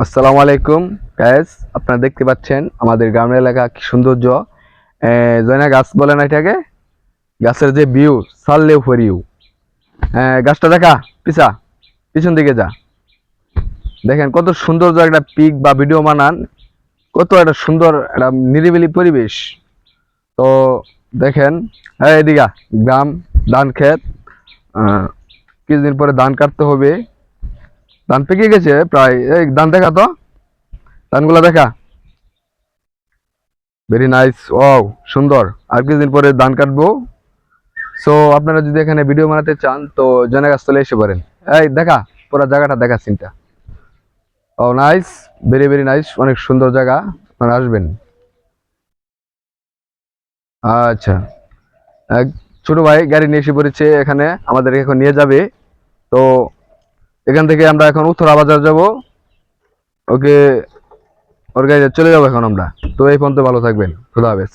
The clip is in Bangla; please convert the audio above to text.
আসসালামু আলাইকুম গাইস, আপনারা দেখতে পাচ্ছেন আমাদের গ্রামের এলাকা কি সৌন্দর্য। জয়না গাছ বলে না এটাকে, গাছের যে ভিউ সারলেও ফরিউ। গাছটা দেখা, পিছা পিছন দিকে যা, দেখেন কত সৌন্দর্য একটা পিক বা ভিডিও বানান, কত একটা সুন্দর একটা নিরিবিলি পরিবেশ। তো দেখেন, এদিকা গ্রাম, ধান ক্ষেত। কিছুদিন পরে ধান কাটতে হবে, ধান পেকে গেছে প্রায়। এই ধান দেখা তো, ধানগুলা দেখা, ভেরি নাইস, ও সুন্দর। আর কিছুদিন পরে ধান কাটবো। সো আপনারা যদি এখানে ভিডিও বানাতে চান তো জয়নাগাছতলে এসে পারেন। এই দেখা, পুরো জায়গাটা দেখা, চিন্তা। ও নাইস, ভেরি ভেরি নাইস, অনেক সুন্দর জায়গা, আপনারা আসবেন। আচ্ছা, এক ছোট ভাই গাড়ি নিয়ে এসে পড়েছে এখানে, আমাদের এখন নিয়ে যাবে। তো এখান থেকে আমরা এখন উত্তরা বাজার যাব। ওকে, ওর গাড়িতে চলে যাবো এখন আমরা। তো এই পর্যন্ত ভালো থাকবেন, খুদা হাফেজ।